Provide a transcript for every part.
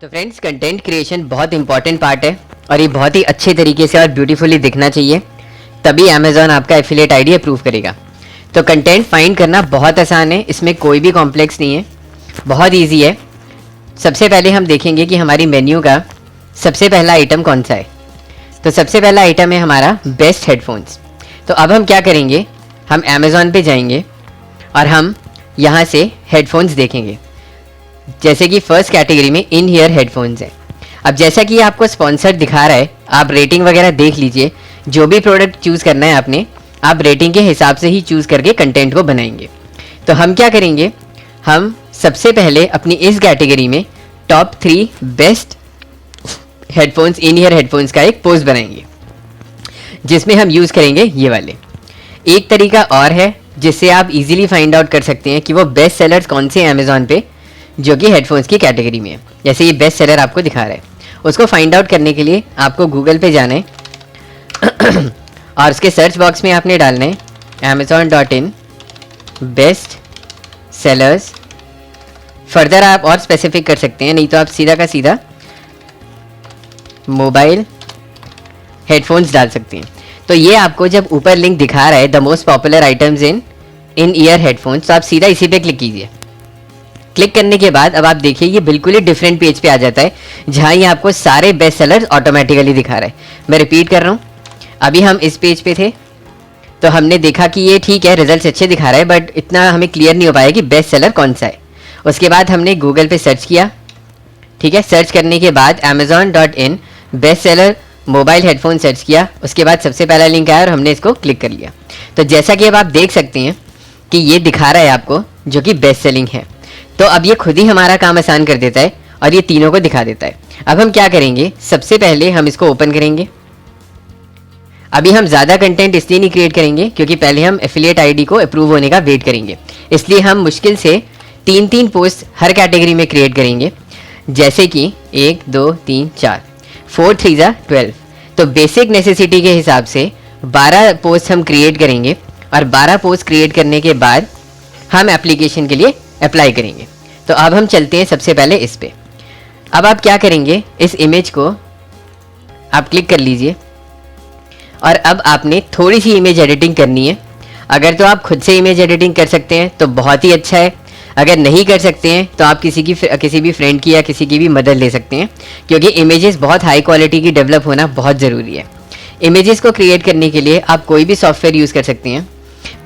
तो friends, content creation बहुत important part है और ये बहुत ही अच्छे तरीके से और ब्यूटीफुली दिखना चाहिए, तभी अमेज़ॉन आपका एफिलिएट आईडी अप्रूव करेगा। तो कंटेंट फाइंड करना बहुत आसान है, इसमें कोई भी कॉम्प्लेक्स नहीं है, बहुत इजी है। सबसे पहले हम देखेंगे कि हमारी मेन्यू का सबसे पहला आइटम कौन सा है। तो सबसे पहला आइटम है हमारा बेस्ट हेडफोन्स। तो अब हम क्या करेंगे, हम अमेज़ॉन पे जाएंगे और हम यहाँ से हेडफोन्स देखेंगे। जैसे कि फर्स्ट कैटेगरी में इन ईयर हेडफोन्स है। अब जैसा कि आपको स्पॉन्सर दिखा रहा है, आप रेटिंग वगैरह देख लीजिए। जो भी प्रोडक्ट चूज़ करना है आपने, आप रेटिंग के हिसाब से ही चूज़ करके कंटेंट को बनाएंगे। तो हम क्या करेंगे, हम सबसे पहले अपनी इस कैटेगरी में टॉप 3 बेस्ट हेडफोन्स, इन ईयर हेडफोन्स का एक पोस्ट बनाएंगे, जिसमें हम यूज़ करेंगे ये वाले। एक तरीका और है जिससे आप इजीली फाइंड आउट कर सकते हैं कि वो बेस्ट सेलर्स कौन से हैं अमेज़ॉन पे, जो कि हेडफोन्स की कैटेगरी में है। जैसे ये बेस्ट सेलर आपको दिखा रहा है, उसको फाइंड आउट करने के लिए आपको गूगल पे जाना है और उसके सर्च बॉक्स में आपने डालना है amazon.in बेस्ट सेलर्स। फर्दर आप और स्पेसिफिक कर सकते हैं, नहीं तो आप सीधा का सीधा मोबाइल हेडफोन्स डाल सकते हैं। तो ये आपको जब ऊपर लिंक दिखा रहा है the most popular items in ear headphones, तो आप सीधा इसी पे क्लिक कीजिए। क्लिक करने के बाद अब आप देखिए ये बिल्कुल ही डिफरेंट पेज पे आ जाता है, जहाँ ये आपको सारे बेस्ट सेलर्स ऑटोमेटिकली दिखा रहा है। मैं रिपीट कर रहा हूँ, अभी हम इस पेज पे थे तो हमने देखा कि ये ठीक है, रिजल्ट्स अच्छे दिखा रहा है, बट इतना हमें क्लियर नहीं हो पाया कि बेस्ट सेलर कौन सा है। उसके बाद हमने गूगल पे सर्च किया, ठीक है। सर्च करने के बाद amazon.in best seller mobile headphone search किया, उसके बाद सबसे पहला लिंक आया और हमने इसको क्लिक कर लिया। तो जैसा कि अब आप देख सकते हैं कि ये दिखा रहा है आपको, जो कि बेस्ट सेलिंग है। तो अब ये खुद ही हमारा काम आसान कर देता है और ये तीनों को दिखा देता है। अब हम क्या करेंगे, सबसे पहले हम इसको ओपन करेंगे। अभी हम ज़्यादा कंटेंट इसलिए नहीं क्रिएट करेंगे क्योंकि पहले हम एफिलिएट आईडी को अप्रूव होने का वेट करेंगे, इसलिए हम मुश्किल से 3 पोस्ट हर कैटेगरी में क्रिएट करेंगे। जैसे कि 1 2 3 4 4 3 12। तो बेसिक नेसेसिटी के हिसाब से 12 पोस्ट हम क्रिएट करेंगे और 12 पोस्ट क्रिएट करने के बाद हम एप्लीकेशन के लिए अप्लाई करेंगे। तो अब हम चलते हैं सबसे पहले इस पे। अब आप क्या करेंगे, इस इमेज को आप क्लिक कर लीजिए और अब आपने थोड़ी सी इमेज एडिटिंग करनी है। अगर तो आप खुद से इमेज एडिटिंग कर सकते हैं तो बहुत ही अच्छा है, अगर नहीं कर सकते हैं तो आप किसी भी फ्रेंड की या किसी की भी मदद ले सकते हैं, क्योंकि इमेजेस बहुत हाई क्वालिटी की डेवलप होना बहुत ज़रूरी है। इमेजेस को क्रिएट करने के लिए आप कोई भी सॉफ्टवेयर यूज़ कर सकते हैं।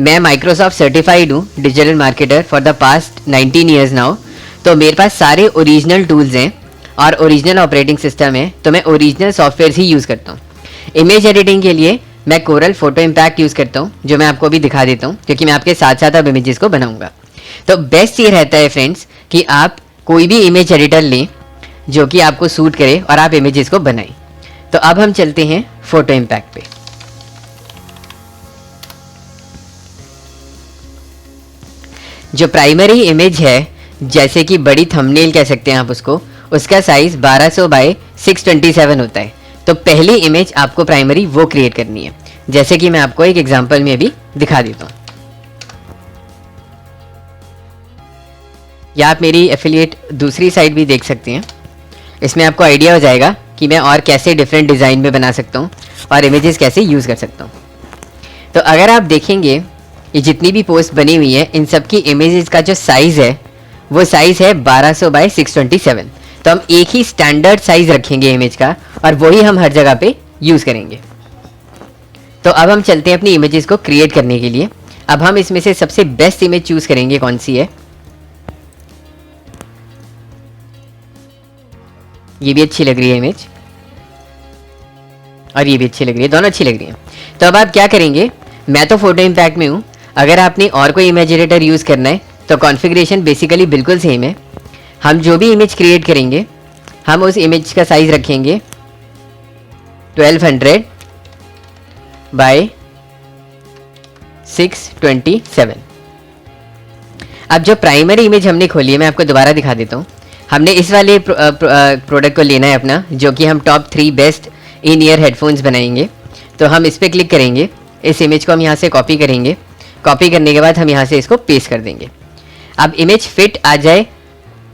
मैं माइक्रोसॉफ्ट सर्टिफाइड हूँ digital marketer for the past 19 years now. तो मेरे पास सारे ओरिजिनल टूल्स हैं और ओरिजिनल ऑपरेटिंग सिस्टम है, तो मैं ओरिजिनल सॉफ्टवेयर ही यूज़ करता हूँ। इमेज एडिटिंग के लिए मैं कोरल फोटो इम्पैक्ट यूज़ करता हूँ, जो मैं आपको अभी दिखा देता हूँ, क्योंकि मैं आपके साथ साथ अब इमेजेस को बनाऊँगा। तो बेस्ट ये रहता है फ्रेंड्स कि आप कोई भी इमेज एडिटर लें जो कि आपको सूट करे और आप इमेजेस को बनाएं। तो अब हम चलते हैं फोटो इम्पैक्ट पे। जो प्राइमरी इमेज है, जैसे कि बड़ी थंबनेल कह सकते हैं आप उसको, उसका साइज 1200 बाय 627 होता है। तो पहली इमेज आपको प्राइमरी वो क्रिएट करनी है, जैसे कि मैं आपको एक एग्जांपल में अभी दिखा देता हूँ। या आप मेरी एफिलिएट दूसरी साइड भी देख सकते हैं, इसमें आपको आइडिया हो जाएगा कि मैं और कैसे डिफरेंट डिज़ाइन में बना सकता हूँ और इमेजेस कैसे यूज़ कर सकता हूँ। तो अगर आप देखेंगे ये जितनी भी पोस्ट बनी हुई है, इन सब की इमेजेस का जो साइज़ है वो साइज़ है 1200 बाय 627। तो हम एक ही स्टैंडर्ड साइज़ रखेंगे इमेज का और वही हम हर जगह पे यूज़ करेंगे। तो अब हम चलते हैं अपनी इमेजेस को क्रिएट करने के लिए। अब हम इसमें से सबसे बेस्ट इमेज चूज़ करेंगे, कौन सी है। ये भी अच्छी लग रही है इमेज और ये भी अच्छी लग रही है, दोनों अच्छी लग रही हैं। तो अब आप क्या करेंगे, मैं तो फोटो इम्पैक्ट में हूँ, अगर आपने और कोई इमेज एडिटर यूज़ करना है तो कॉन्फ़िगरेशन बेसिकली बिल्कुल सेम है। हम जो भी इमेज क्रिएट करेंगे, हम उस इमेज का साइज़ रखेंगे 1200 बाय 627। अब जो प्राइमरी इमेज हमने खोली है, मैं आपको दोबारा दिखा देता हूँ। हमने इस वाले प्रोडक्ट को लेना है अपना, जो कि हम top 3 best in ear headphones बनाएंगे। तो हम इस पर क्लिक करेंगे, इस इमेज को हम यहाँ से कॉपी करेंगे। कॉपी करने के बाद हम यहाँ से इसको पेस्ट कर देंगे। अब इमेज फिट आ जाए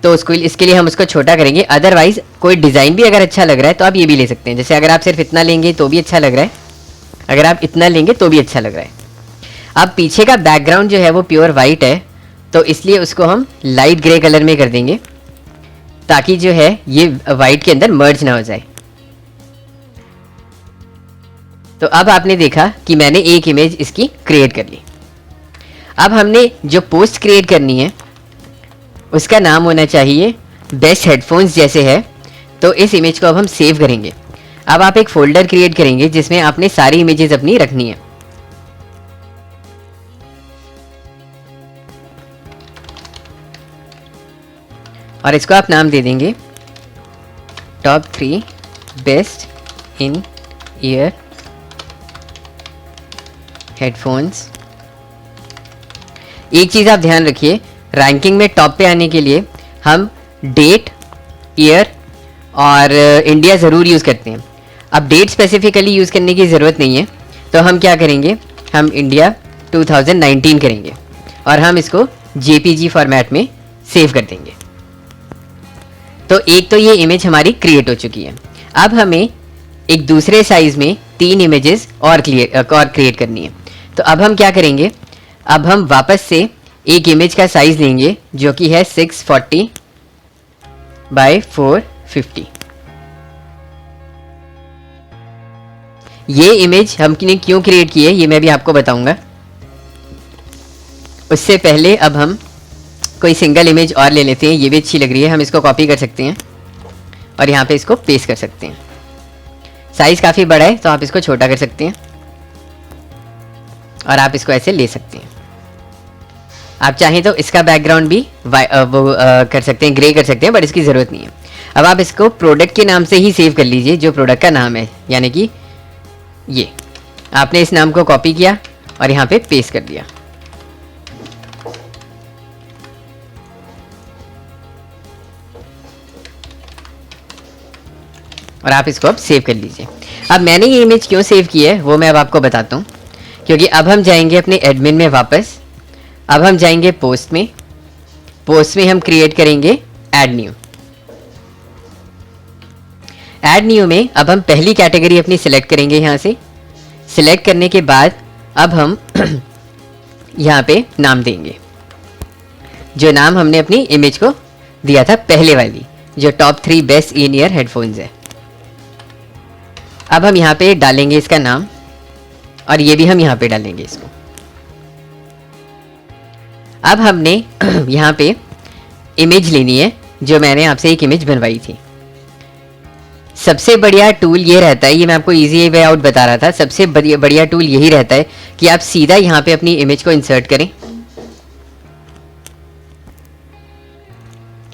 तो उसको इसके लिए हम उसको छोटा करेंगे। अदरवाइज कोई डिज़ाइन भी अगर अच्छा लग रहा है तो आप ये भी ले सकते हैं। जैसे अगर आप सिर्फ इतना लेंगे तो भी अच्छा लग रहा है, अगर आप इतना लेंगे तो भी अच्छा लग रहा है। अब पीछे का बैकग्राउंड जो है वो प्योर वाइट है, तो इसलिए उसको हम लाइट ग्रे कलर में कर देंगे ताकि जो है ये वाइट के अंदर मर्ज ना हो जाए। तो अब आपने देखा कि मैंने एक इमेज इसकी क्रिएट कर ली। अब हमने जो पोस्ट क्रिएट करनी है उसका नाम होना चाहिए बेस्ट हेडफोन्स जैसे है। तो इस इमेज को अब हम सेव करेंगे। अब आप एक फोल्डर क्रिएट करेंगे जिसमें आपने सारी इमेजेस अपनी रखनी है। और इसको आप नाम दे देंगे top 3 best in ear headphones. एक चीज़ आप ध्यान रखिए, रैंकिंग में टॉप पे आने के लिए हम डेट, ईयर और इंडिया ज़रूर यूज़ करते हैं। अब डेट स्पेसिफिकली यूज़ करने की ज़रूरत नहीं है, तो हम क्या करेंगे, हम इंडिया 2019 करेंगे और हम इसको JPG फॉर्मेट में सेव कर देंगे। तो एक तो ये इमेज हमारी क्रिएट हो चुकी है। अब हमें एक दूसरे साइज़ में 3 इमेजेस और क्रिएट करनी है। तो अब हम क्या करेंगे, अब हम वापस से एक इमेज का साइज़ लेंगे जो कि है 640 बाय 450। ये इमेज हमने क्यों क्रिएट की है ये मैं भी आपको बताऊंगा। उससे पहले अब हम कोई सिंगल इमेज और ले लेते हैं। ये भी अच्छी लग रही है, हम इसको कॉपी कर सकते हैं और यहाँ पे इसको पेस्ट कर सकते हैं। साइज़ काफ़ी बड़ा है तो आप इसको छोटा कर सकते हैं और आप इसको ऐसे ले सकते हैं। आप चाहें तो इसका बैकग्राउंड भी कर सकते हैं, ग्रे कर सकते हैं, बट इसकी ज़रूरत नहीं है। अब आप इसको प्रोडक्ट के नाम से ही सेव कर लीजिए, जो प्रोडक्ट का नाम है, यानी कि ये आपने इस नाम को कॉपी किया और यहाँ पे पेस्ट कर दिया। और आप इसको अब सेव कर लीजिए। अब मैंने ये इमेज क्यों सेव की है वो मैं अब आपको बताता हूँ, क्योंकि अब हम जाएंगे अपने एडमिन में वापस। अब हम जाएंगे पोस्ट में, पोस्ट में हम क्रिएट करेंगे ऐड न्यू। ऐड न्यू में अब हम पहली कैटेगरी अपनी सिलेक्ट करेंगे। यहाँ से सिलेक्ट करने के बाद अब हम यहाँ पे नाम देंगे, जो नाम हमने अपनी इमेज को दिया था पहले वाली, जो top 3 best in ear headphones है। अब हम यहाँ पे डालेंगे इसका नाम और ये भी हम यहाँ पे डालेंगे इसको। अब हमने यहाँ पे इमेज लेनी है, जो मैंने आपसे एक इमेज बनवाई थी। सबसे बढ़िया टूल ये रहता है, ये मैं आपको इजी वे आउट बता रहा था, सबसे बढ़िया टूल यही रहता है कि आप सीधा यहाँ पे अपनी इमेज को इंसर्ट करें।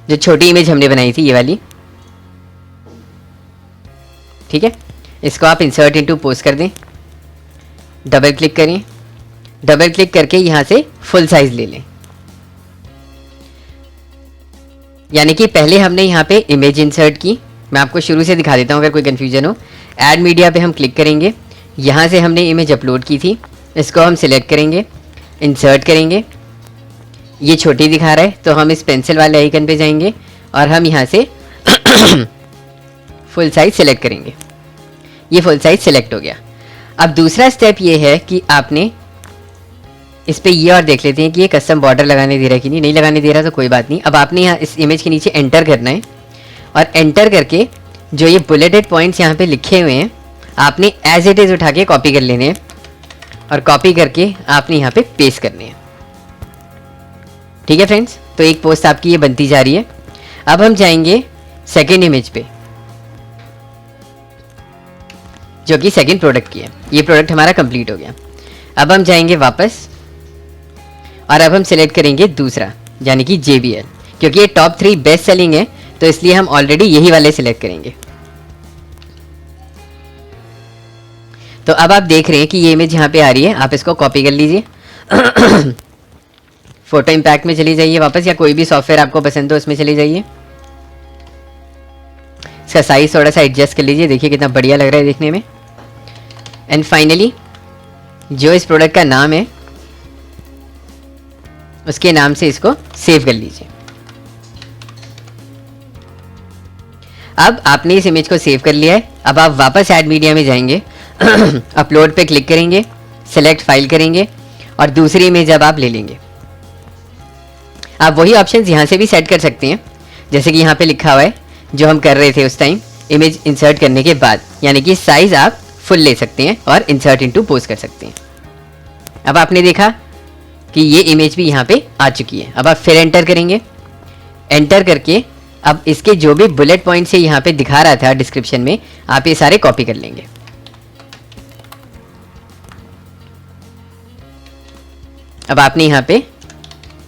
जो छोटी इमेज हमने बनाई थी ये वाली, ठीक है, इसको आप इंसर्ट इनटू पोस्ट कर दें। डबल क्लिक करें, डबल क्लिक करके यहाँ से फुल साइज ले लें। यानी कि पहले हमने यहाँ पे इमेज इंसर्ट की, मैं आपको शुरू से दिखा देता हूँ अगर कोई कन्फ्यूजन हो। ऐड मीडिया पे हम क्लिक करेंगे, यहाँ से हमने इमेज अपलोड की थी, इसको हम सिलेक्ट करेंगे, इंसर्ट करेंगे। ये छोटी दिखा रहा है तो हम इस पेंसिल वाले आइकन पे जाएंगे और हम यहाँ से फुल साइज सिलेक्ट करेंगे। ये फुल साइज सिलेक्ट हो गया। अब दूसरा स्टेप ये है कि आपने इस पे ये और देख लेते हैं कि ये कस्टम बॉर्डर लगाने दे रहा है कि नहीं लगाने दे रहा, तो कोई बात नहीं। अब आपने यहाँ इस इमेज के नीचे एंटर करना है और एंटर करके जो ये बुलेटेड पॉइंट्स यहाँ पे लिखे हुए हैं आपने एज इट इज़ उठा के कॉपी कर लेने हैं और कॉपी करके आपने यहाँ पे पेस्ट करने हैं। ठीक है फ्रेंड्स, तो एक पोस्ट आपकी ये बनती जा रही है। अब हम जाएंगे सेकेंड इमेज पे, जो कि सेकेंड प्रोडक्ट की है। ये प्रोडक्ट हमारा कंप्लीट हो गया। अब हम जाएंगे वापस और अब हम सिलेक्ट करेंगे दूसरा, यानी कि JBL, क्योंकि ये टॉप 3 बेस्ट सेलिंग है तो इसलिए हम ऑलरेडी यही वाले सिलेक्ट करेंगे। तो अब आप देख रहे हैं कि ये इमेज यहाँ पे आ रही है, आप इसको कॉपी कर लीजिए फोटो इम्पैक्ट में चली जाइए वापस, या कोई भी सॉफ्टवेयर आपको पसंद हो उसमें चली जाइए। इसका साइज थोड़ा सा एडजस्ट कर लीजिए, देखिए कितना बढ़िया लग रहा है देखने में। एंड फाइनली जो इस प्रोडक्ट का नाम है उसके नाम से इसको सेव कर लीजिए। अब आपने इस इमेज को सेव कर लिया है। अब आप वापस ऐड मीडिया में जाएंगे अपलोड पे क्लिक करेंगे, सेलेक्ट फाइल करेंगे और दूसरी इमेज अब आप ले लेंगे। आप वही ऑप्शंस यहाँ से भी सेट कर सकते हैं, जैसे कि यहाँ पे लिखा हुआ है जो हम कर रहे थे उस टाइम इमेज इंसर्ट करने के बाद, यानी कि साइज आप फुल ले सकते हैं और इंसर्ट इनटू पोस्ट कर सकते हैं। अब आपने देखा कि ये इमेज भी यहाँ पे आ चुकी है। अब आप फिर एंटर करेंगे, एंटर करके अब इसके जो भी बुलेट पॉइंट से यहाँ पे दिखा रहा था डिस्क्रिप्शन में, आप ये सारे कॉपी कर लेंगे। अब आपने यहाँ पे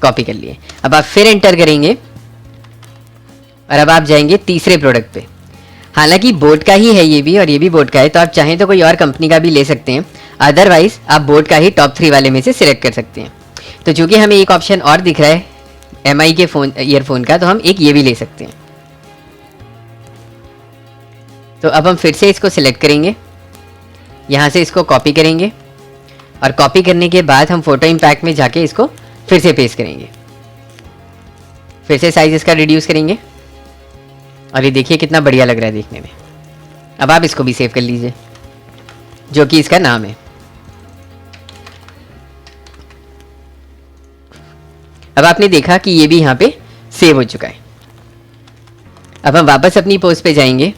कॉपी कर लिए। अब आप फिर एंटर करेंगे और अब आप जाएंगे तीसरे प्रोडक्ट पे। हालांकि बोट का ही है ये भी और ये भी बोट का है, तो आप चाहें तो कोई और कंपनी का भी ले सकते हैं, अदरवाइज आप बोट का ही टॉप 3 वाले में से सिलेक्ट कर सकते हैं। तो चूंकि हमें एक ऑप्शन और दिख रहा है MI के फोन ईयरफोन का, तो हम एक ये भी ले सकते हैं। तो अब हम फिर से इसको सिलेक्ट करेंगे, यहाँ से इसको कॉपी करेंगे और कॉपी करने के बाद हम फोटो इम्पैक्ट में जाके इसको फिर से पेस्ट करेंगे। फिर से साइज इसका रिड्यूस करेंगे और ये देखिए कितना बढ़िया लग रहा है देखने में। अब आप इसको भी सेव कर लीजिए, जो कि इसका नाम है। अब आपने देखा कि ये भी यहाँ पे सेव हो चुका है। अब हम वापस अपनी पोस्ट पे जाएंगे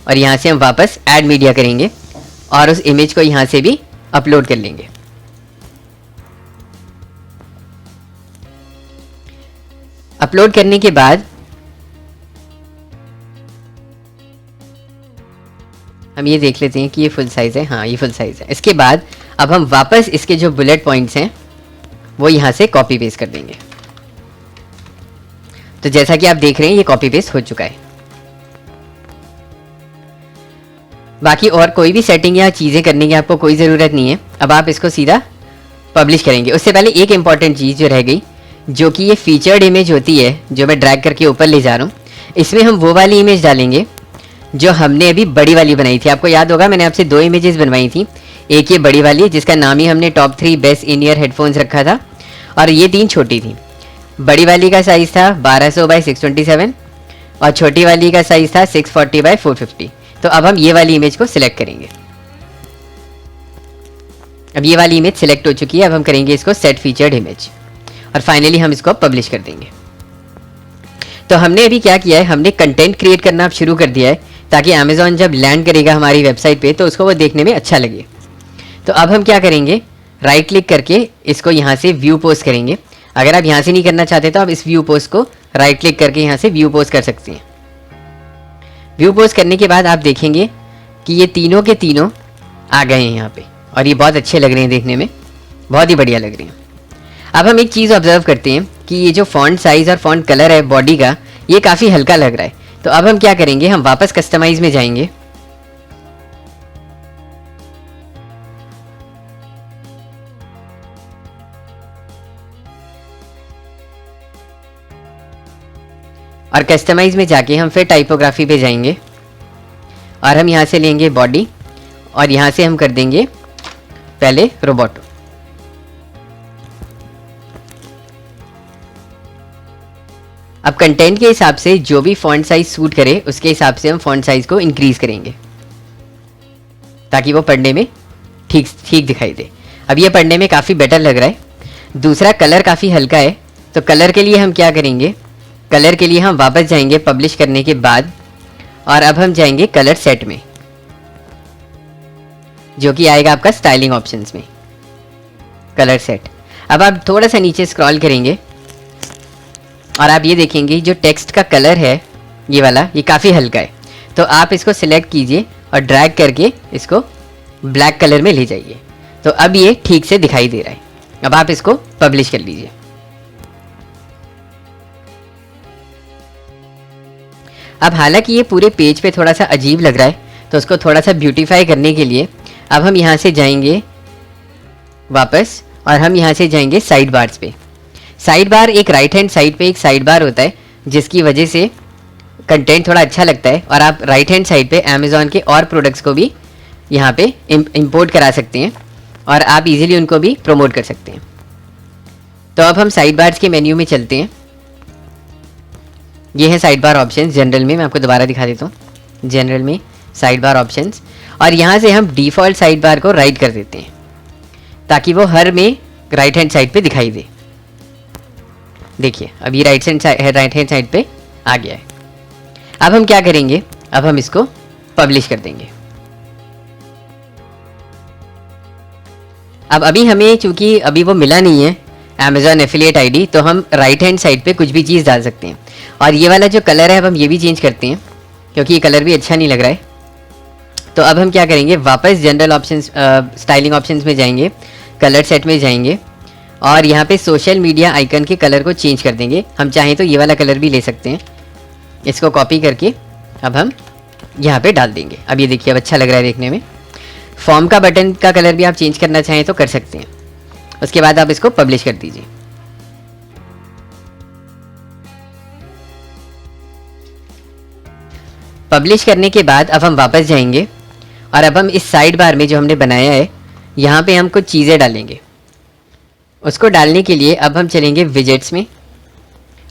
और यहाँ से हम वापस ऐड मीडिया करेंगे और उस इमेज को यहाँ से भी अपलोड कर लेंगे। अपलोड करने के बाद हम ये देख लेते हैं कि ये फुल साइज़ है। हाँ, ये फुल साइज़ है। इसके बाद अब हम वापस इसके जो बुलेट पॉइंट्स हैं वो यहाँ से कॉपी पेस्ट कर देंगे। तो जैसा कि आप देख रहे हैं ये कॉपी पेस्ट हो चुका है। बाकी और कोई भी सेटिंग या चीज़ें करने की आपको कोई ज़रूरत नहीं है। अब आप इसको सीधा पब्लिश करेंगे। उससे पहले एक इंपॉर्टेंट चीज़ जो रह गई, जो कि ये फीचर्ड इमेज होती है जो मैं ड्रैग करके ऊपर ले जा रहा हूँ, इसमें हम वो वाली इमेज डालेंगे जो हमने अभी बड़ी वाली बनाई थी। आपको याद होगा मैंने आपसे 2 इमेजेस बनवाई थी, एक ये बड़ी वाली जिसका नाम ही हमने top 3 best in ear headphones रखा था, और ये 3 छोटी थी। बड़ी वाली का साइज़ था 1200 बाई 627 और छोटी वाली का साइज़ था 640 बाई 450। तो अब हम ये वाली इमेज को सिलेक्ट करेंगे। अब ये वाली इमेज सिलेक्ट हो चुकी है। अब हम करेंगे इसको सेट फीचर्ड इमेज और फाइनली हम इसको पब्लिश कर देंगे। तो हमने अभी क्या किया है, हमने कंटेंट क्रिएट करना अब शुरू कर दिया है, ताकि अमेज़ॉन जब लैंड करेगा हमारी वेबसाइट पे तो उसको वो देखने में अच्छा लगे। तो अब हम क्या करेंगे, राइट क्लिक करके इसको यहाँ से व्यू पोस्ट करेंगे। अगर आप यहाँ से नहीं करना चाहते तो आप इस व्यू पोस्ट को राइट क्लिक करके यहाँ से व्यू पोस्ट कर सकते हैं। व्यू पोस्ट करने के बाद आप देखेंगे कि ये तीनों के तीनों आ गए हैं यहाँ पे, और ये बहुत अच्छे लग रहे हैं देखने में, बहुत ही बढ़िया लग रहे हैं। अब हम एक चीज़ ऑब्जर्व करते हैं कि ये जो फॉन्ट साइज़ और फॉन्ट कलर है बॉडी का, ये काफ़ी हल्का लग रहा है। तो अब हम क्या करेंगे, हम वापस कस्टमाइज में जाएंगे और कस्टमाइज में जाके हम फिर टाइपोग्राफी पे जाएंगे और हम यहाँ से लेंगे बॉडी और यहाँ से हम कर देंगे पहले रोबोटो। अब कंटेंट के हिसाब से जो भी फॉन्ट साइज सूट करे उसके हिसाब से हम फॉन्ट साइज को इंक्रीज करेंगे ताकि वो पढ़ने में ठीक दिखाई दे। अब ये पढ़ने में काफ़ी बेटर लग रहा है। दूसरा, कलर काफ़ी हल्का है, तो कलर के लिए हम क्या करेंगे, कलर के लिए हम वापस जाएंगे पब्लिश करने के बाद और अब हम जाएंगे कलर सेट में, जो कि आएगा आपका स्टाइलिंग ऑप्शंस में, कलर सेट। अब आप थोड़ा सा नीचे स्क्रॉल करेंगे और आप ये देखेंगे जो टेक्स्ट का कलर है ये वाला, ये काफ़ी हल्का है, तो आप इसको सिलेक्ट कीजिए और ड्रैग करके इसको ब्लैक कलर में ले जाइए। तो अब ये ठीक से दिखाई दे रहा है। अब आप इसको पब्लिश कर लीजिए। अब हालांकि ये पूरे पेज पे थोड़ा सा अजीब लग रहा है, तो उसको थोड़ा सा ब्यूटीफाई करने के लिए अब हम यहाँ से जाएंगे वापस और हम यहाँ से जाएंगे साइड बार्स पे। साइड बार एक राइट हैंड साइड पे एक साइड बार होता है, जिसकी वजह से कंटेंट थोड़ा अच्छा लगता है और आप राइट हैंड साइड पे अमेज़ॉन के और प्रोडक्ट्स को भी यहाँ पे इंपोर्ट करा सकते हैं और आप इजीली उनको भी प्रमोट कर सकते हैं। तो अब हम साइड बार्स के मेन्यू में चलते हैं ये है साइड बार ऑप्शन जनरल में, मैं आपको दोबारा दिखा देता हूँ। जनरल में साइड बार ऑप्शंस, और यहाँ से हम डिफ़ॉल्ट साइड बार को राइट कर देते हैं ताकि वो हर में राइट हैंड साइड पे दिखाई दे। देखिए अभी राइट हैंड साइड पे आ गया है। अब हम क्या करेंगे, अब हम इसको पब्लिश कर देंगे। अब अभी हमें चूंकि अभी वो मिला नहीं है Amazon एफिलिएट आईडी, तो हम राइट हैंड साइड पे कुछ भी चीज़ डाल सकते हैं। और ये वाला जो कलर है अब हम ये भी चेंज करते हैं क्योंकि ये कलर भी अच्छा नहीं लग रहा है। तो अब हम क्या करेंगे, वापस जनरल ऑप्शंस स्टाइलिंग ऑप्शंस में जाएंगे, कलर सेट में जाएंगे और यहाँ पे सोशल मीडिया आइकन के कलर को चेंज कर देंगे। हम चाहें तो ये वाला कलर भी ले सकते हैं। इसको कॉपी करके अब हम यहाँ पे डाल देंगे। अब ये देखिए अब अच्छा लग रहा है देखने में। फॉर्म का बटन का कलर भी आप चेंज करना चाहें तो कर सकते हैं। उसके बाद आप इसको पब्लिश कर दीजिए। पब्लिश करने के बाद अब हम वापस जाएंगे और अब हम इस साइड बार में जो हमने बनाया है यहाँ पे हम कुछ चीज़ें डालेंगे। उसको डालने के लिए अब हम चलेंगे विजेट्स में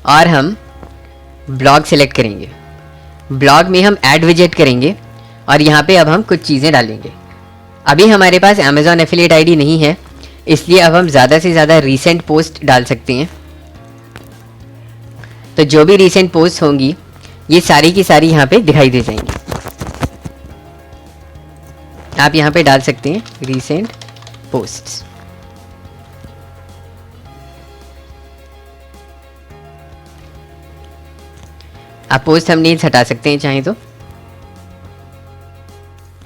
और हम ब्लॉग सेलेक्ट करेंगे। ब्लॉग में हम ऐड विजेट करेंगे और यहाँ पे अब हम कुछ चीज़ें डालेंगे। अभी हमारे पास Amazon एफिलिएट आईडी नहीं है, इसलिए अब हम ज़्यादा से ज़्यादा रीसेंट पोस्ट डाल सकते हैं। तो जो भी रीसेंट पोस्ट होंगी ये सारी की सारी यहाँ पे दिखाई दे जाएंगी। आप यहाँ पे डाल सकते हैं रीसेंट पोस्ट्स। आप पोस्ट थंबनेल्स हटा सकते हैं चाहें तो।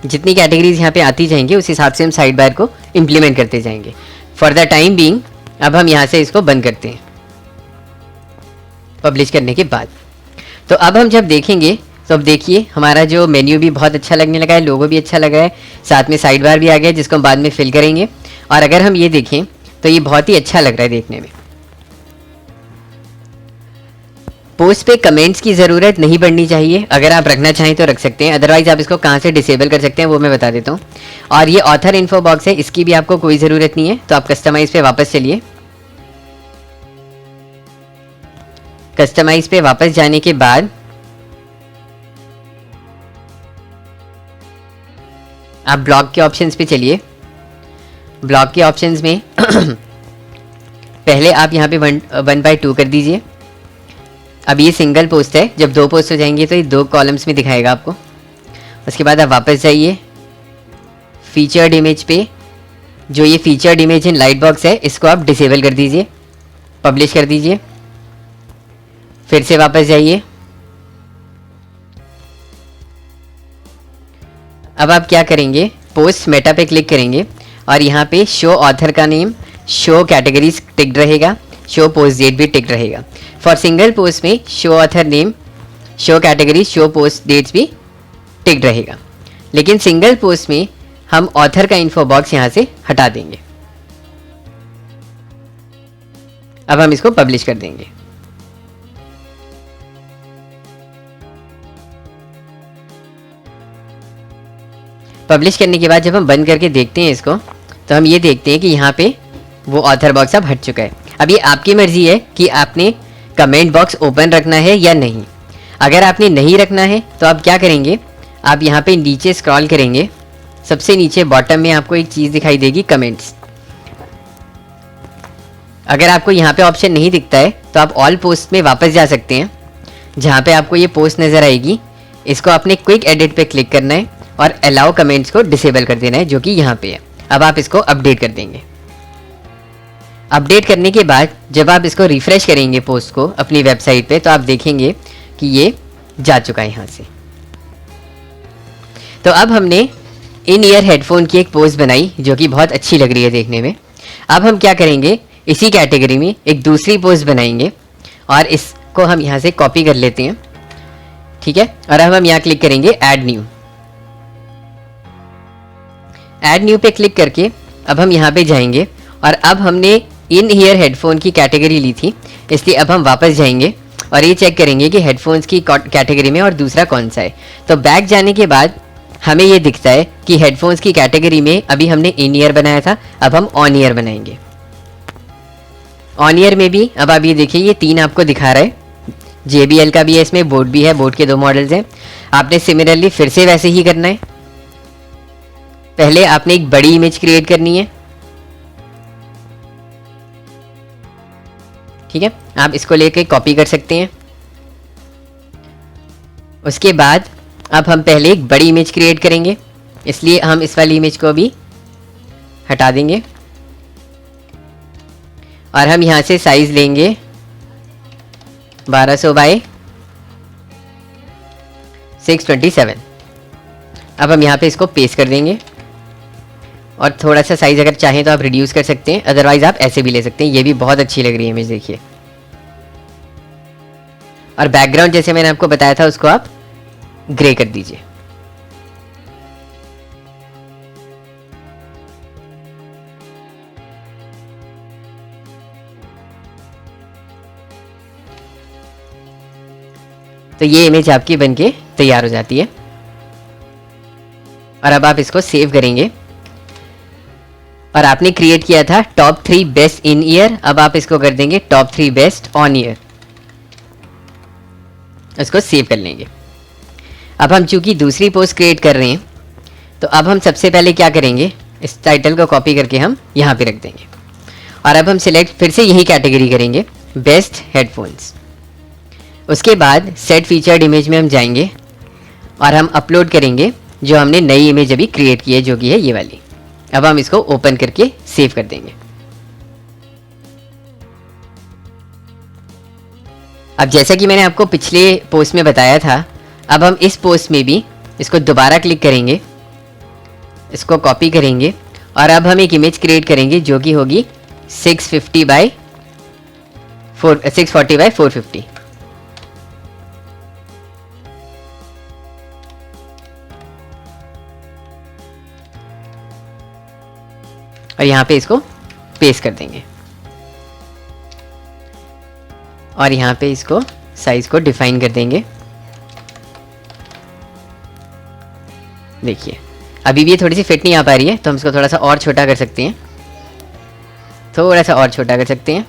जितनी कैटेगरीज यहाँ पे आती जाएंगी उस हिसाब से हम साइड बार को इम्प्लीमेंट करते जाएंगे। फॉर द टाइम बीइंग अब हम यहाँ से इसको बंद करते हैं पब्लिश करने के बाद। तो अब हम जब देखेंगे तो अब देखिए हमारा जो मेन्यू भी बहुत अच्छा लगने लगा है, लोगो भी अच्छा लग रहा है, साथ में साइड बार भी आ गया जिसको हम बाद में फिल करेंगे। और अगर हम ये देखें तो ये बहुत ही अच्छा लग रहा है देखने में। पोस्ट पे कमेंट्स की ज़रूरत नहीं पड़नी चाहिए, अगर आप रखना चाहें तो रख सकते हैं, अदरवाइज आप इसको कहाँ से डिसेबल कर सकते हैं वो मैं बता देता हूँ। और ये ऑथर इन्फो बॉक्स है, इसकी भी आपको कोई ज़रूरत नहीं है। तो आप कस्टमाइज़ पे वापस चलिए। कस्टमाइज़ पे वापस जाने के बाद आप ब्लॉग के ऑप्शंस पे चलिए। ब्लॉग के ऑप्शंस में पहले आप यहाँ पे 1/2 कर दीजिए। अब ये सिंगल पोस्ट है, जब 2 पोस्ट हो जाएंगे तो ये 2 कॉलम्स में दिखाएगा आपको। उसके बाद आप वापस जाइए फीचर्ड इमेज पे। जो ये featured image in light box है इसको आप डिसेबल कर दीजिए, पब्लिश कर दीजिए। फिर से वापस जाइए। अब आप क्या करेंगे, पोस्ट मेटा पे क्लिक करेंगे और यहाँ पे शो ऑथर का नेम, शो कैटेगरीज टिक्ड रहेगा, शो पोस्ट डेट भी टिक्ड रहेगा। फॉर सिंगल पोस्ट में show author name, show category, show post dates भी टिक्ड रहेगा। लेकिन सिंगल पोस्ट में हम ऑथर का इन्फो बॉक्स यहाँ से हटा देंगे। अब हम इसको पब्लिश कर देंगे। पब्लिश करने के बाद जब हम बंद करके देखते हैं इसको तो हम ये देखते हैं कि यहाँ पे वो ऑथर बॉक्स अब हट चुका है। अब ये आपकी मर्जी है कि आपने कमेंट बॉक्स ओपन रखना है या नहीं। अगर आपने नहीं रखना है तो आप क्या करेंगे, आप यहाँ पे नीचे स्क्रॉल करेंगे, सबसे नीचे बॉटम में आपको एक चीज़ दिखाई देगी कमेंट्स। अगर आपको यहाँ पे ऑप्शन नहीं दिखता है तो आप ऑल पोस्ट में वापस जा सकते हैं, जहाँ पे आपको ये पोस्ट नज़र आएगी। इसको आपने क्विक एडिट पे क्लिक करना है और अलाउ कमेंट्स को डिसेबल कर देना है, जो कि यहाँ पे है। अब आप इसको अपडेट कर देंगे। अपडेट करने के बाद जब आप इसको रिफ़्रेश करेंगे पोस्ट को अपनी वेबसाइट पे, तो आप देखेंगे कि ये जा चुका है यहाँ से। तो अब हमने इन ईयर हेडफोन की एक पोस्ट बनाई जो कि बहुत अच्छी लग रही है देखने में। अब हम क्या करेंगे, इसी कैटेगरी में एक दूसरी पोस्ट बनाएंगे और इसको हम यहाँ से कॉपी कर लेते हैं, ठीक है। और अब हम यहाँ क्लिक करेंगे ऐड न्यू। ऐड न्यू पे क्लिक करके अब हम यहाँ पे जाएंगे और अब हमने इन ईयर हेडफोन की कैटेगरी ली थी, इसलिए अब हम वापस जाएंगे और ये चेक करेंगे कि हेडफोन्स की कैटेगरी में और दूसरा कौन सा है। तो बैक जाने के बाद हमें ये दिखता है कि हेडफोन्स की कैटेगरी में अभी हमने इन ईयर बनाया था, अब हम ऑन ईयर बनाएंगे। ऑन ईयर में भी अब आप ये देखिए ये 3 आपको दिखा रहा है, JBL का भी है, इसमें बोट भी है, बोट के 2 मॉडल्स हैं। आपने सिमिलरली फिर से वैसे ही करना है। पहले आपने एक बड़ी इमेज क्रिएट करनी है, ठीक है। आप इसको लेके कॉपी कर सकते हैं। उसके बाद अब हम पहले एक बड़ी इमेज क्रिएट करेंगे, इसलिए हम इस वाली इमेज को अभी हटा देंगे और हम यहाँ से साइज लेंगे 1200 बाय 627। अब हम यहाँ पे इसको पेस्ट कर देंगे और थोड़ा सा साइज़ अगर चाहें तो आप रिड्यूस कर सकते हैं, अदरवाइज आप ऐसे भी ले सकते हैं। ये भी बहुत अच्छी लग रही है इमेज, देखिए। और बैकग्राउंड जैसे मैंने आपको बताया था उसको आप ग्रे कर दीजिए। तो ये इमेज आपकी बनके तैयार हो जाती है और अब आप इसको सेव करेंगे। और आपने क्रिएट किया था टॉप 3 बेस्ट इन ईयर, अब आप इसको कर देंगे टॉप 3 बेस्ट ऑन ईयर। इसको सेव कर लेंगे। अब हम चूंकि दूसरी पोस्ट क्रिएट कर रहे हैं तो अब हम सबसे पहले क्या करेंगे, इस टाइटल को कॉपी करके हम यहाँ पे रख देंगे और अब हम सिलेक्ट फिर से यही कैटेगरी करेंगे, बेस्ट हेडफोन्स। उसके बाद सेट फीचर्ड इमेज में हम जाएंगे और हम अपलोड करेंगे जो हमने नई इमेज अभी क्रिएट की है, जो कि है ये वाली। अब हम इसको ओपन करके सेव कर देंगे। अब जैसा कि मैंने आपको पिछले पोस्ट में बताया था, अब हम इस पोस्ट में भी इसको दोबारा क्लिक करेंगे, इसको कॉपी करेंगे और अब हम एक इमेज क्रिएट करेंगे जो कि होगी 640 बाय 450। और यहाँ पे इसको पेस्ट कर देंगे और यहाँ पे इसको साइज़ को डिफाइन कर देंगे। देखिए अभी भी ये थोड़ी सी फिट नहीं आ पा रही है, तो हम इसको थोड़ा सा और छोटा कर सकते हैं, थोड़ा सा और छोटा कर सकते हैं।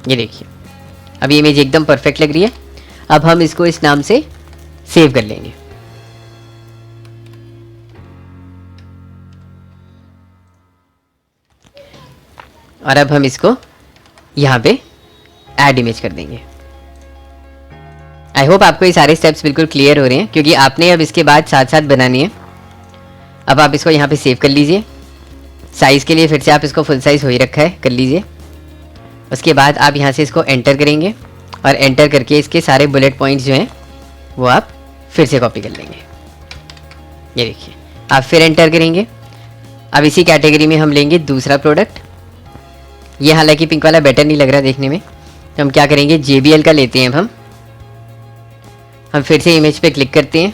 ये देखिए अभी इमेज एकदम परफेक्ट लग रही है। अब हम इसको इस नाम से सेव कर लेंगे। और अब हम इसको यहाँ पे ऐड इमेज कर देंगे। आई होप आपको ये सारे स्टेप्स बिल्कुल क्लियर हो रहे हैं, क्योंकि आपने अब इसके बाद साथ साथ बनानी है। अब आप इसको यहाँ पे सेव कर लीजिए। साइज़ के लिए फिर से आप इसको फुल साइज़ हो ही रखा है, कर लीजिए। उसके बाद आप यहाँ से इसको एंटर करेंगे और एंटर करके इसके सारे बुलेट पॉइंट्स जो हैं वो आप फिर से कॉपी कर लेंगे। ये देखिए आप फिर एंटर करेंगे। अब इसी कैटेगरी में हम लेंगे दूसरा प्रोडक्ट। ये हालांकि पिंक वाला बेटर नहीं लग रहा देखने में, तो हम क्या करेंगे, JBL का लेते हैं। अब हम फिर से इमेज पे क्लिक करते हैं,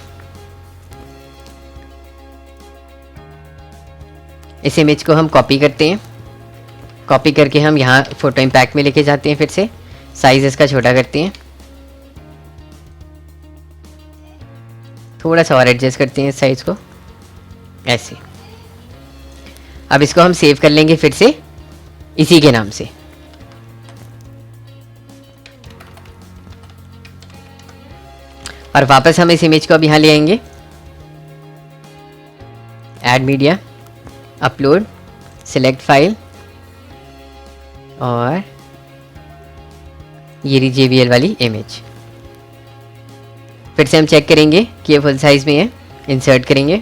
इस इमेज को हम कॉपी करते हैं। कॉपी करके हम यहाँ फोटो इम्पैक्ट में लेके जाते हैं, फिर से साइज इसका छोटा करते हैं, थोड़ा सा और एडजस्ट करते हैं साइज को ऐसे। अब इसको हम सेव कर लेंगे फिर से इसी के नाम से। और वापस हम इस इमेज को अब यहाँ ले आएंगे, add media, upload, select file और ये रही JBL वाली इमेज। फिर से हम चेक करेंगे कि ये फुल साइज में है, इंसर्ट करेंगे।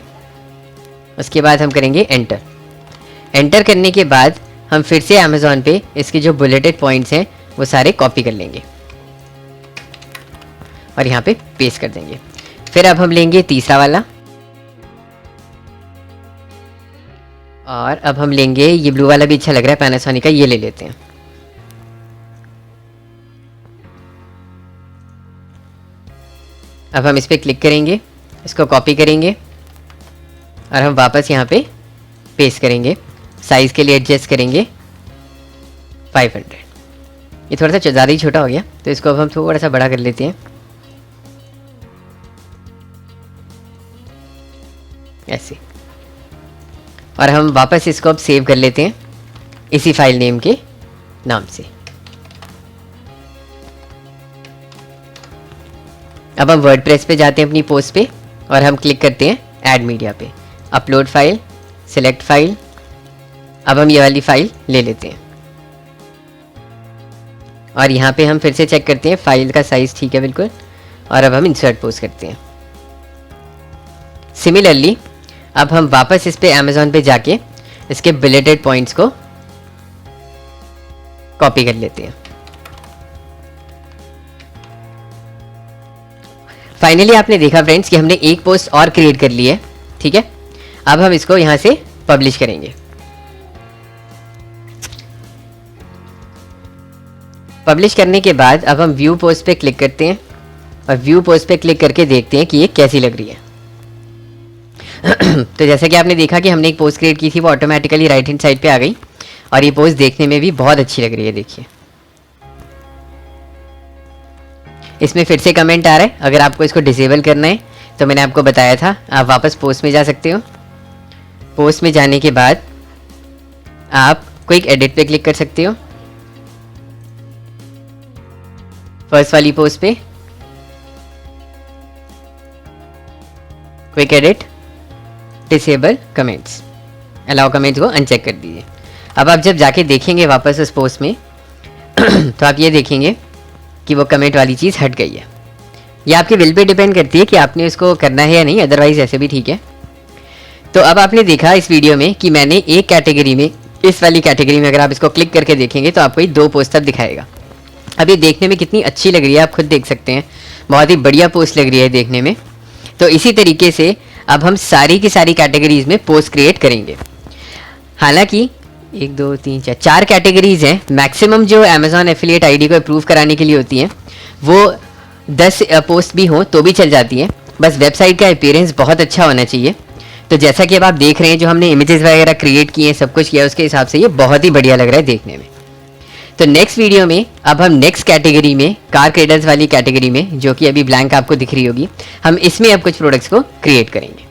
उसके बाद हम करेंगे एंटर। एंटर करने के बाद हम फिर से अमेज़ॉन पे इसके जो बुलेटेड पॉइंट्स हैं वो सारे कॉपी कर लेंगे और यहाँ पे पेस्ट कर देंगे। फिर अब हम लेंगे तीसरा वाला और अब हम लेंगे ये ब्लू वाला भी अच्छा लग रहा है पैनासोनिक का, ये ले लेते हैं। अब हम इस पर क्लिक करेंगे, इसको कॉपी करेंगे और हम वापस यहाँ पे पेस्ट करेंगे। साइज़ के लिए एडजस्ट करेंगे 500। ये थोड़ा सा ज़्यादा ही छोटा हो गया, तो इसको अब हम थोड़ा सा बड़ा कर लेते हैं ऐसे। और हम वापस इसको अब सेव कर लेते हैं इसी फाइल नेम के नाम से। अब हम वर्डप्रेस पे जाते हैं अपनी पोस्ट पे और हम क्लिक करते हैं ऐड मीडिया पे, अपलोड फाइल, सिलेक्ट फाइल। अब हम ये वाली फाइल ले लेते हैं और यहाँ पे हम फिर से चेक करते हैं फाइल का साइज़ ठीक है बिल्कुल, और अब हम इंसर्ट पोस्ट करते हैं। सिमिलरली अब हम वापस इस पे अमेज़ॉन पे जाके इसके बुलेटेड पॉइंट्स को कॉपी कर लेते हैं। फाइनली आपने देखा फ्रेंड्स कि हमने एक पोस्ट और क्रिएट कर ली है, ठीक है। अब हम इसको यहाँ से पब्लिश करेंगे। पब्लिश करने के बाद अब हम व्यू पोस्ट पे क्लिक करते हैं और व्यू पोस्ट पे क्लिक करके देखते हैं कि ये कैसी लग रही है। तो जैसा कि आपने देखा कि हमने एक पोस्ट क्रिएट की थी, वो ऑटोमेटिकली राइट हैंड साइड पे आ गई और ये पोस्ट देखने में भी बहुत अच्छी लग रही है। देखिए इसमें फिर से कमेंट आ रहा है। अगर आपको इसको डिसेबल करना है तो मैंने आपको बताया था, आप वापस पोस्ट में जा सकते हो। पोस्ट में जाने के बाद आप क्विक एडिट पे क्लिक कर सकते हो, फर्स्ट वाली पोस्ट पे quick edit, disable comments, allow comments को अनचेक कर दीजिए। अब आप जब जाके देखेंगे वापस उस पोस्ट में तो आप ये देखेंगे कि वो कमेंट वाली चीज़ हट गई है। ये आपके विल पे डिपेंड करती है कि आपने उसको करना है या नहीं, अदरवाइज ऐसे भी ठीक है। तो अब आपने देखा इस वीडियो में कि मैंने एक कैटेगरी में, इस वाली कैटेगरी में अगर आप इसको क्लिक करके देखेंगे तो आपको ये 2 पोस्ट अब दिखाएगा। अब ये देखने में कितनी अच्छी लग रही है आप खुद देख सकते हैं, बहुत ही बढ़िया पोस्ट लग रही है देखने में। तो इसी तरीके से अब हम सारी की सारी कैटेगरीज में पोस्ट क्रिएट करेंगे। हालांकि 1 2 3 4 कैटेगरीज हैं मैक्सिमम जो अमेज़ॉन एफिलिएट आईडी को अप्रूव कराने के लिए होती हैं। वो 10 पोस्ट भी हों तो भी चल जाती हैं, बस वेबसाइट का अपीयरेंस बहुत अच्छा होना चाहिए। तो जैसा कि अब आप देख रहे हैं, जो हमने इमेजेस वगैरह क्रिएट किए हैं, सब कुछ किया, उसके हिसाब से ये बहुत ही बढ़िया लग रहा है देखने में। तो नेक्स्ट वीडियो में अब हम नेक्स्ट कैटेगरी में, कार क्रेडल्स वाली कैटेगरी में, जो कि अभी ब्लैंक आपको दिख रही होगी, हम इसमें अब कुछ प्रोडक्ट्स को क्रिएट करेंगे।